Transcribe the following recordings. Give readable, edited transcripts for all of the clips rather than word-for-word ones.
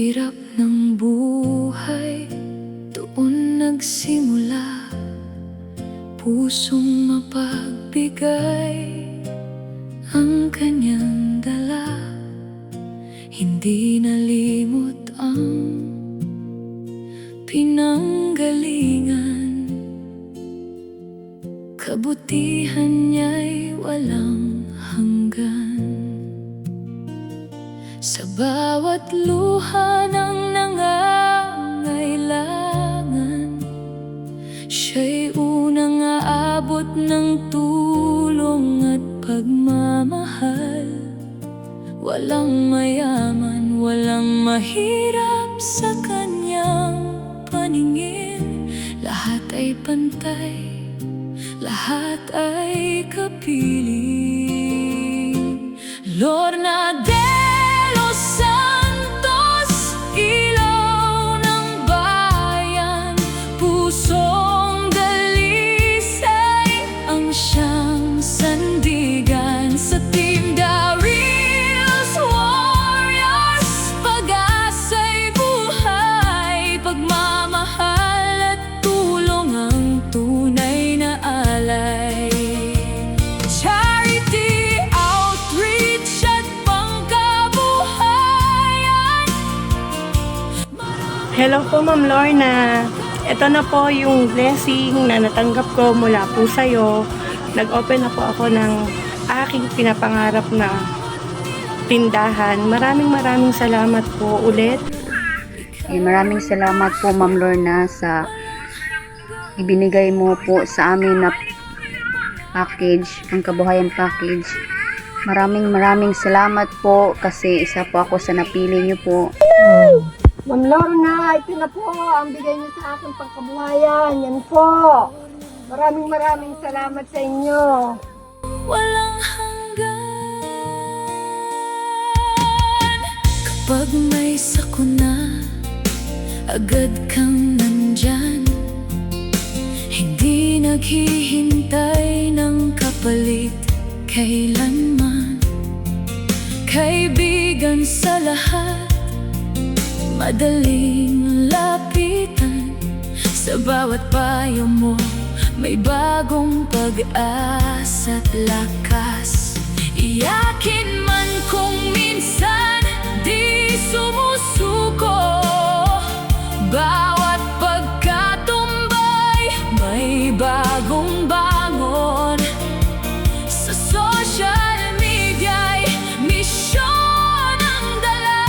hirap ng buhay, doon nagsimula. Pusong mapagbigay ang kanyang dala. Hindi nalimot ang pinanggalingan. Kabutihan niya'y walang hanggan. Sa bawat luha ng nangangailangan, siya'y unang aabot ng tulong at pagmamahal. Walang mayaman, walang mahirap sa kanyang paningin. Lahat ay pantay, lahat ay kapiling. Lorna de los Santos, ilaw ng bayan, pusong dalisay ang siyang sandigan. Sa Team Daryl's Warriors, pag-asa'y buhay, pagmamahal at tulong ang tunay na alay. Charity, outreach at pangkabuhayan. Hello po, Ma'am Lorna. Ito na po yung blessing na natanggap ko mula po sa'yo. Nag-open na po ako ng aking pinapangarap na tindahan. Maraming salamat po ulit. Maraming salamat po, Ma'am Lorna, sa ibinigay mo po sa amin na package, ang kabuhayan package. Maraming salamat po kasi isa po ako sa napili niyo po. Ma'am Lorna, ito na po ang bigay niyo sa akin pangkabuhayan. Yan po. Maraming salamat sa inyo. Walang hanggan. Kapag may sakuna, agad kang nandyan. Hindi naghihintay ng kapalit kailanman. Kaibigan sa lahat, madaling lapitan. Sa bawat payo mo, may bagong pag-asa at lakas. Iyakin man kung minsan di sumusuko. Bawat pagkatumbay, may bagong bangon. Sa social media'y misyon ang dala.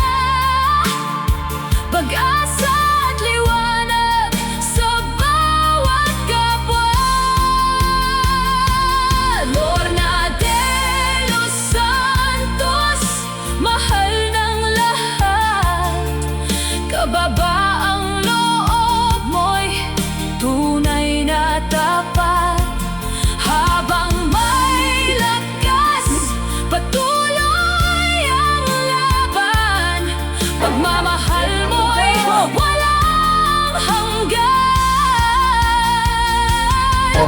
Pag-asa at liwanag sa bawat kapwa. Lorna de los Santos, mahal ng lahat. Kababaang loob mo'y tunay na tapat. Habang may lakas, patuloy ang laban. Pagmamahal mo'y walang hanggan.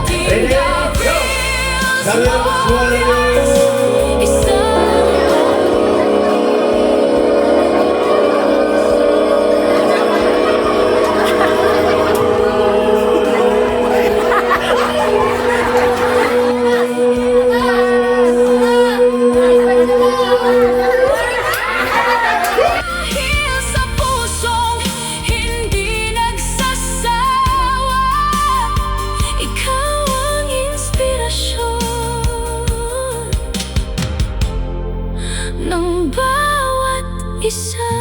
Team Daryl's Warriors, isang dahil sa pusong hindi nagsasawa. Ikaw ang inspirasyon ng bawat isa.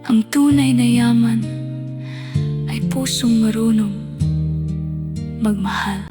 Ang tunay na yaman ay pusong marunong magmahal.